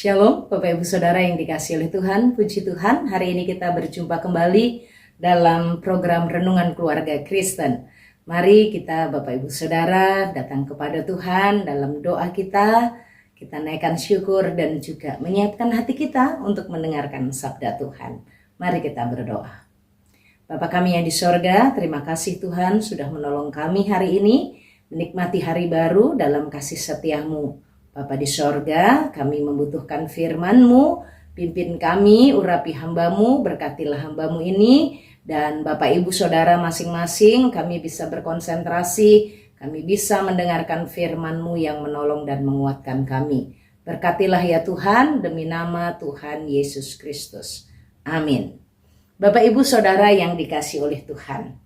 Shalom Bapak Ibu Saudara yang dikasihi oleh Tuhan, puji Tuhan. Hari ini kita berjumpa kembali dalam program Renungan Keluarga Kristen. Mari kita Bapak Ibu Saudara datang kepada Tuhan dalam doa kita naikkan syukur dan juga menyiapkan hati kita untuk mendengarkan sabda Tuhan. Mari kita berdoa. Bapa kami yang di sorga, terima kasih Tuhan sudah menolong kami hari ini, menikmati hari baru dalam kasih setia-Mu. Bapa di sorga, kami membutuhkan firman-Mu, pimpin kami, urapi hamba-Mu, berkatilah hamba-Mu ini, dan Bapak Ibu Saudara masing-masing kami bisa berkonsentrasi, kami bisa mendengarkan firman-Mu yang menolong dan menguatkan kami. Berkatilah ya Tuhan, demi nama Tuhan Yesus Kristus. Amin. Bapak Ibu Saudara yang dikasihi oleh Tuhan,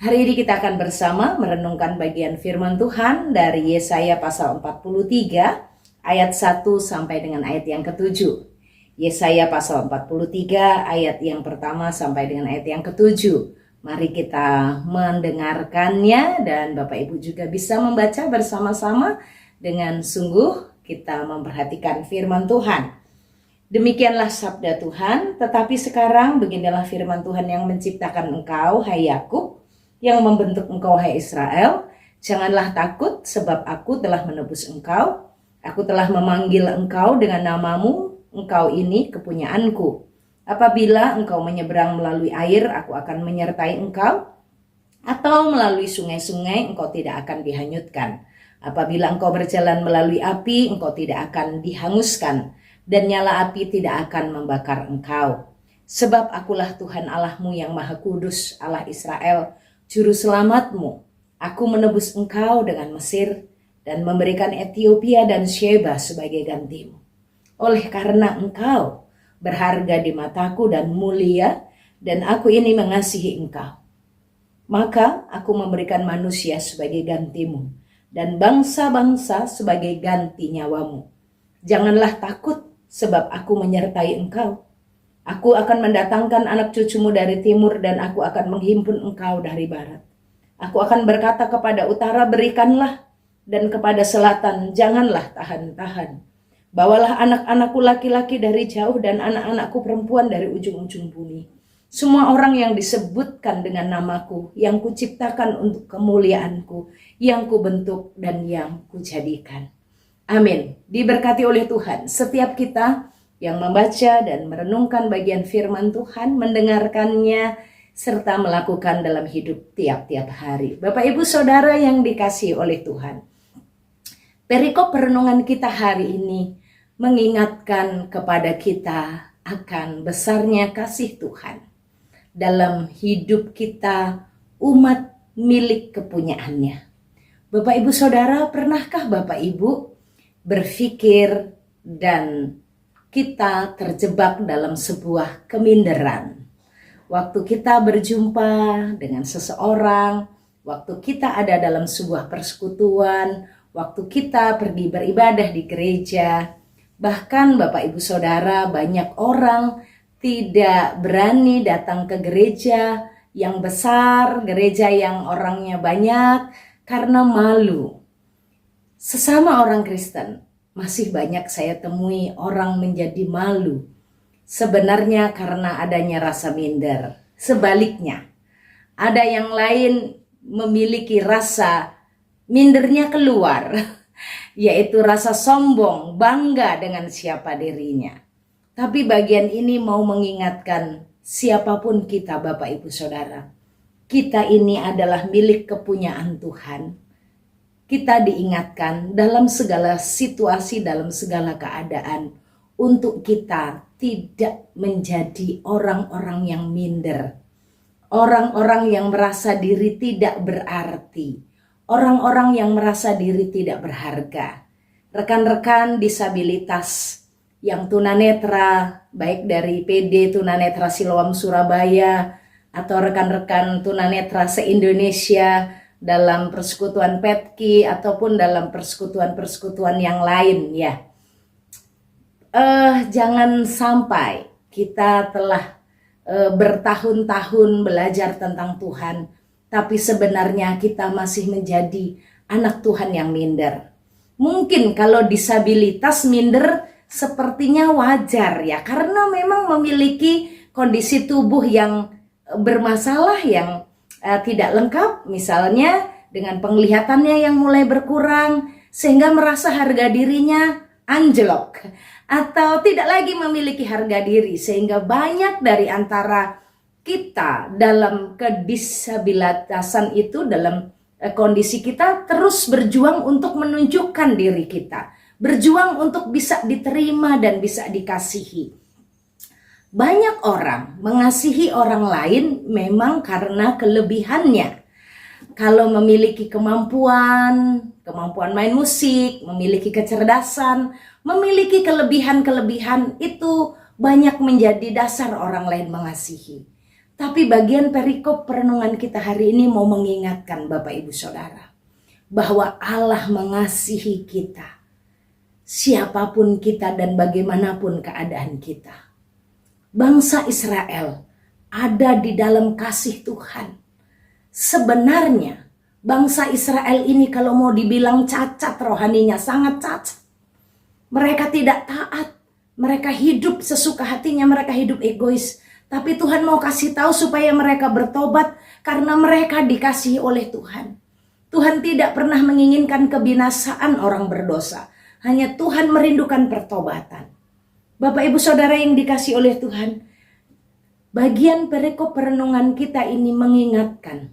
hari ini kita akan bersama merenungkan bagian firman Tuhan dari Yesaya pasal 43 ayat 1 sampai dengan ayat yang ke-7. Yesaya pasal 43 ayat yang pertama sampai dengan ayat yang ke-7. Mari kita mendengarkannya dan Bapak Ibu juga bisa membaca bersama-sama dengan sungguh kita memperhatikan firman Tuhan. Demikianlah sabda Tuhan, tetapi sekarang beginilah firman Tuhan yang menciptakan engkau, hai Yakub, yang membentuk engkau, hai Israel. Janganlah takut, sebab aku telah menebus engkau. Aku telah memanggil engkau dengan namamu, engkau ini kepunyaanku. Apabila engkau menyeberang melalui air, aku akan menyertai engkau. Atau melalui sungai-sungai, engkau tidak akan dihanyutkan. Apabila engkau berjalan melalui api, engkau tidak akan dihanguskan. Dan nyala api tidak akan membakar engkau. Sebab akulah Tuhan Allahmu yang Maha Kudus, Allah Israel, Juru Selamatmu. Aku menebus engkau dengan Mesir dan memberikan Ethiopia dan Sheba sebagai gantimu. Oleh karena engkau berharga di mataku dan mulia, dan aku ini mengasihi engkau, maka aku memberikan manusia sebagai gantimu dan bangsa-bangsa sebagai ganti nyawamu. Janganlah takut, sebab aku menyertai engkau. Aku akan mendatangkan anak cucumu dari timur dan aku akan menghimpun engkau dari barat. Aku akan berkata kepada utara, berikanlah, dan kepada selatan, janganlah tahan-tahan. Bawalah anak-anakku laki-laki dari jauh dan anak-anakku perempuan dari ujung-ujung bumi. Semua orang yang disebutkan dengan namaku, yang kuciptakan untuk kemuliaanku, yang kubentuk dan yang kujadikan. Amin. Diberkati oleh Tuhan setiap kita yang membaca dan merenungkan bagian firman Tuhan, mendengarkannya, serta melakukan dalam hidup tiap-tiap hari. Bapak Ibu Saudara yang dikasihi oleh Tuhan, perikop perenungan kita hari ini mengingatkan kepada kita akan besarnya kasih Tuhan dalam hidup kita, umat milik kepunyaannya. Bapak Ibu Saudara, pernahkah Bapak Ibu berpikir dan kita terjebak dalam sebuah keminderan? Waktu kita berjumpa dengan seseorang, waktu kita ada dalam sebuah persekutuan, waktu kita pergi beribadah di gereja, bahkan Bapak Ibu Saudara, banyak orang tidak berani datang ke gereja yang besar, gereja yang orangnya banyak, karena malu. Sesama orang Kristen, masih banyak saya temui orang menjadi malu. Sebenarnya karena adanya rasa minder. Sebaliknya, ada yang lain memiliki rasa mindernya keluar, yaitu rasa sombong, bangga dengan siapa dirinya. Tapi bagian ini mau mengingatkan siapapun kita Bapak Ibu Saudara, kita ini adalah milik kepunyaan Tuhan. Kita diingatkan dalam segala situasi, dalam segala keadaan, untuk kita tidak menjadi orang-orang yang minder, orang-orang yang merasa diri tidak berarti, orang-orang yang merasa diri tidak berharga. Rekan-rekan disabilitas yang tunanetra, baik dari PD Tunanetra Siloam Surabaya atau rekan-rekan tunanetra se-Indonesia dalam persekutuan PETKI ataupun dalam persekutuan-persekutuan yang lain ya. Jangan sampai kita telah bertahun-tahun belajar tentang Tuhan, tapi sebenarnya kita masih menjadi anak Tuhan yang minder. Mungkin kalau disabilitas minder sepertinya wajar ya, karena memang memiliki kondisi tubuh yang bermasalah, yang tidak lengkap, misalnya dengan penglihatannya yang mulai berkurang, sehingga merasa harga dirinya anjlok, atau tidak lagi memiliki harga diri, sehingga banyak dari antara kita dalam kedisabilitasan itu, dalam kondisi kita terus berjuang untuk menunjukkan diri kita, berjuang untuk bisa diterima dan bisa dikasihi. Banyak orang mengasihi orang lain memang karena kelebihannya. Kalau memiliki kemampuan main musik, memiliki kecerdasan, memiliki kelebihan-kelebihan, itu banyak menjadi dasar orang lain mengasihi. Tapi bagian perikop perenungan kita hari ini mau mengingatkan Bapak Ibu Saudara, bahwa Allah mengasihi kita, siapapun kita dan bagaimanapun keadaan kita. Bangsa Israel ada di dalam kasih Tuhan. Sebenarnya bangsa Israel ini kalau mau dibilang cacat rohaninya, sangat cacat. Mereka tidak taat, mereka hidup sesuka hatinya, mereka hidup egois. Tapi Tuhan mau kasih tahu supaya mereka bertobat karena mereka dikasihi oleh Tuhan. Tuhan tidak pernah menginginkan kebinasaan orang berdosa. Hanya Tuhan merindukan pertobatan. Bapak Ibu Saudara yang dikasihi oleh Tuhan, bagian perikop perenungan kita ini mengingatkan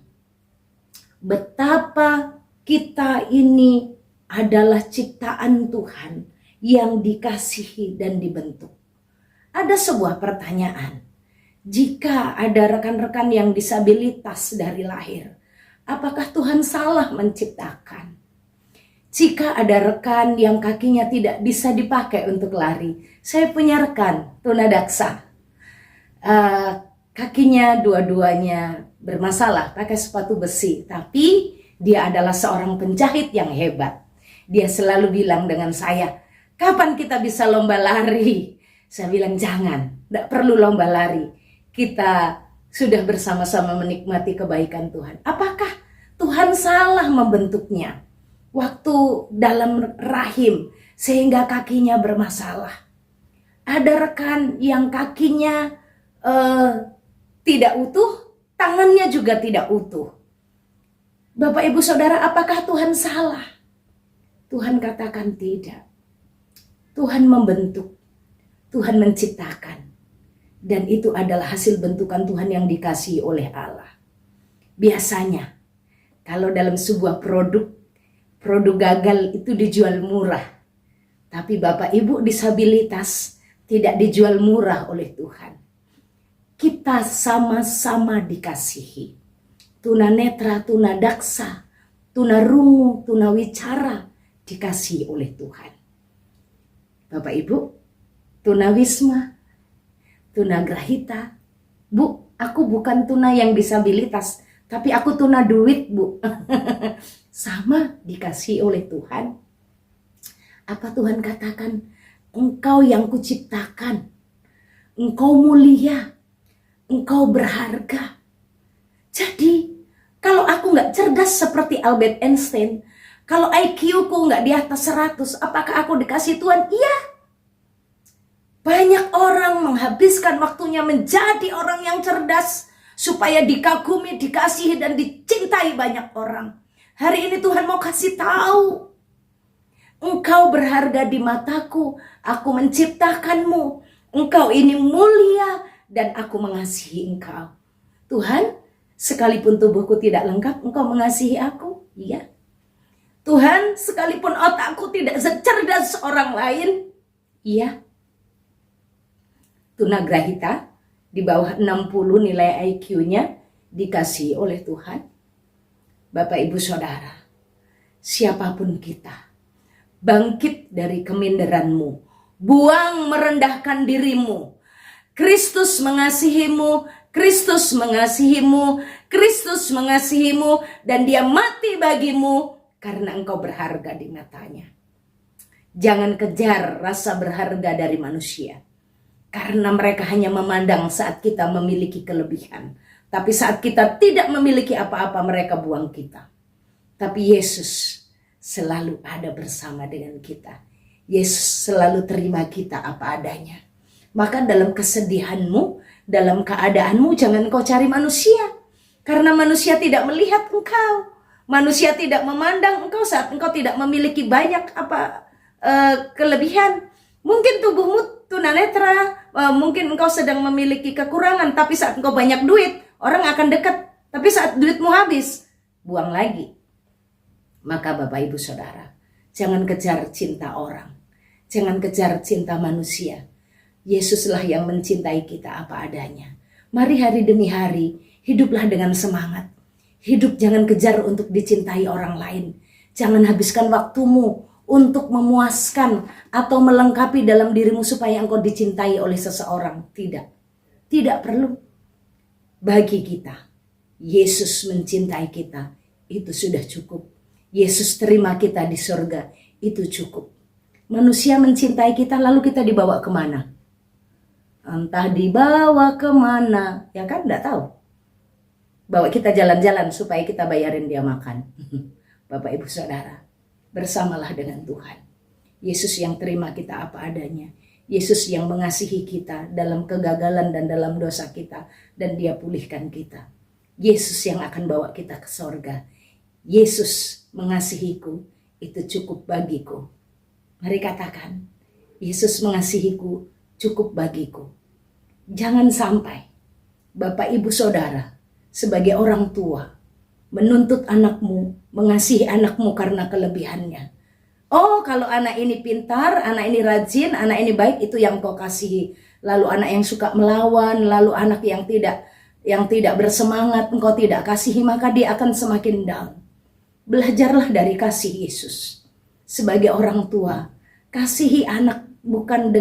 betapa kita ini adalah ciptaan Tuhan yang dikasihi dan dibentuk. Ada sebuah pertanyaan, jika ada rekan-rekan yang disabilitas dari lahir, apakah Tuhan salah menciptakan? Jika ada rekan yang kakinya tidak bisa dipakai untuk lari, saya punya rekan tunadaksa, kakinya dua-duanya bermasalah, pakai sepatu besi, tapi dia adalah seorang penjahit yang hebat. Dia selalu bilang dengan saya, kapan kita bisa lomba lari? Saya bilang jangan, tidak perlu lomba lari. Kita sudah bersama-sama menikmati kebaikan Tuhan. Apakah Tuhan salah membentuknya waktu dalam rahim sehingga kakinya bermasalah? Ada rekan yang kakinya tidak utuh, tangannya juga tidak utuh. Bapak Ibu Saudara, apakah Tuhan salah? Tuhan katakan tidak. Tuhan membentuk, Tuhan menciptakan. Dan itu adalah hasil bentukan Tuhan yang dikasihi oleh Allah. Biasanya, kalau dalam sebuah produk gagal itu dijual murah. Tapi Bapak Ibu disabilitas tidak dijual murah oleh Tuhan. Kita sama-sama dikasihi. Tunanetra, tunadaksa, tunarungu, tunawicara dikasihi oleh Tuhan. Bapak Ibu, tunawisma, tunagrahita, Bu, aku bukan tuna yang disabilitas, tapi aku tuna duit, Bu. Sama dikasihi oleh Tuhan. Apa Tuhan katakan? Engkau yang kuciptakan, engkau mulia, engkau berharga. Jadi, kalau aku nggak cerdas seperti Albert Einstein, kalau IQ-ku nggak di atas 100, apakah aku dikasih Tuhan? Iya. Banyak orang menghabiskan waktunya menjadi orang yang cerdas, supaya dikagumi, dikasihi, dan dicintai banyak orang. Hari ini Tuhan mau kasih tahu, engkau berharga di mataku, aku menciptakanmu, engkau ini mulia, dan aku mengasihi engkau. Tuhan, sekalipun tubuhku tidak lengkap, engkau mengasihi aku? Iya. Tuhan, sekalipun otakku tidak secerdas orang lain? Iya. Tunagrahita, di bawah 60 nilai IQ-nya, dikasihi oleh Tuhan. Bapak Ibu Saudara, siapapun kita, bangkit dari keminderanmu, buang merendahkan dirimu. Kristus mengasihimu, Kristus mengasihimu, Kristus mengasihimu, dan dia mati bagimu karena engkau berharga di matanya. Jangan kejar rasa berharga dari manusia, karena mereka hanya memandang saat kita memiliki kelebihan. Tapi saat kita tidak memiliki apa-apa, mereka buang kita. Tapi Yesus selalu ada bersama dengan kita. Yesus selalu terima kita apa adanya. Maka dalam kesedihanmu, dalam keadaanmu, jangan kau cari manusia. Karena manusia tidak melihat engkau. Manusia tidak memandang engkau saat engkau tidak memiliki banyak kelebihan. Mungkin tubuhmu tunanetra, mungkin engkau sedang memiliki kekurangan, tapi saat engkau banyak duit, orang akan dekat. Tapi saat duitmu habis, buang lagi. Maka Bapak Ibu Saudara, jangan kejar cinta orang. Jangan kejar cinta manusia. Yesuslah yang mencintai kita apa adanya. Mari hari demi hari, hiduplah dengan semangat. Hidup jangan kejar untuk dicintai orang lain. Jangan habiskan waktumu untuk memuaskan atau melengkapi dalam dirimu supaya engkau dicintai oleh seseorang. Tidak. Tidak perlu. Bagi kita, Yesus mencintai kita. Itu sudah cukup. Yesus terima kita di surga. Itu cukup. Manusia mencintai kita lalu kita dibawa kemana? Entah dibawa kemana. Ya kan? Tidak tahu. Bawa kita jalan-jalan supaya kita bayarin dia makan. Bapak Ibu Saudara, bersamalah dengan Tuhan. Yesus yang terima kita apa adanya. Yesus yang mengasihi kita dalam kegagalan dan dalam dosa kita. Dan dia pulihkan kita. Yesus yang akan bawa kita ke sorga. Yesus mengasihiku, itu cukup bagiku. Mari katakan, Yesus mengasihiku, cukup bagiku. Jangan sampai Bapak Ibu Saudara sebagai orang tua menuntut anakmu, mengasihi anakmu karena kelebihannya. Oh, kalau anak ini pintar, anak ini rajin, anak ini baik, itu yang kau kasihi. Lalu anak yang suka melawan, lalu anak yang tidak bersemangat, engkau tidak kasihi, maka dia akan semakin down. Belajarlah dari kasih Yesus. Sebagai orang tua, kasihi anak bukan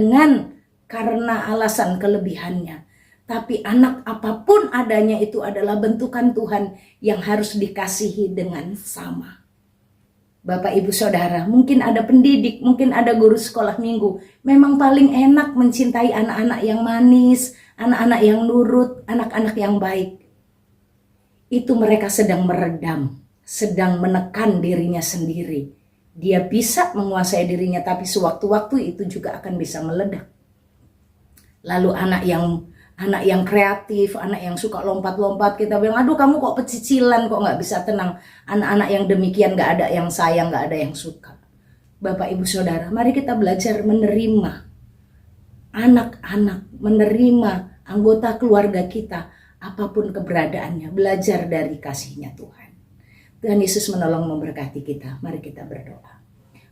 karena alasan kelebihannya. Tapi anak apapun adanya itu adalah bentukan Tuhan yang harus dikasihi dengan sama. Bapak Ibu Saudara, mungkin ada pendidik, mungkin ada guru sekolah minggu. Memang paling enak mencintai anak-anak yang manis, anak-anak yang nurut, anak-anak yang baik. Itu mereka sedang meredam, sedang menekan dirinya sendiri. Dia bisa menguasai dirinya, tapi sewaktu-waktu itu juga akan bisa meledak. Lalu anak yang kreatif, anak yang suka lompat-lompat, kita bilang, aduh kamu kok pecicilan, kok nggak bisa tenang. Anak-anak yang demikian nggak ada yang sayang, nggak ada yang suka. Bapak Ibu Saudara, mari kita belajar menerima anak-anak, menerima anggota keluarga kita, apapun keberadaannya, belajar dari kasihnya Tuhan. Tuhan Yesus menolong memberkati kita. Mari kita berdoa.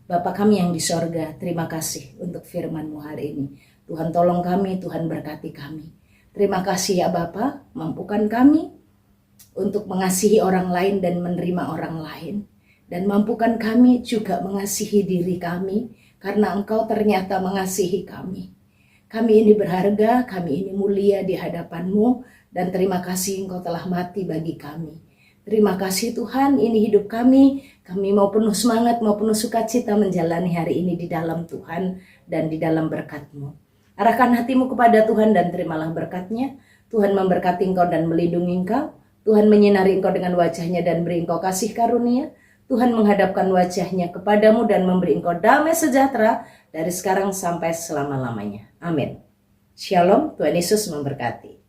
Bapa kami yang di sorga, terima kasih untuk firman-Mu hari ini. Tuhan tolong kami, Tuhan berkati kami. Terima kasih ya Bapa, mampukan kami untuk mengasihi orang lain dan menerima orang lain. Dan mampukan kami juga mengasihi diri kami, karena Engkau ternyata mengasihi kami. Kami ini berharga, kami ini mulia di hadapan-Mu, dan terima kasih Engkau telah mati bagi kami. Terima kasih Tuhan, ini hidup kami mau penuh semangat, mau penuh sukacita menjalani hari ini di dalam Tuhan dan di dalam berkat-Mu. Arahkan hatimu kepada Tuhan dan terimalah berkat-Nya. Tuhan memberkati engkau dan melindungi engkau. Tuhan menyinari engkau dengan wajah-Nya dan beri engkau kasih karunia. Tuhan menghadapkan wajah-Nya kepadamu dan memberi engkau damai sejahtera dari sekarang sampai selama-lamanya. Amin. Shalom, Tuhan Yesus memberkati.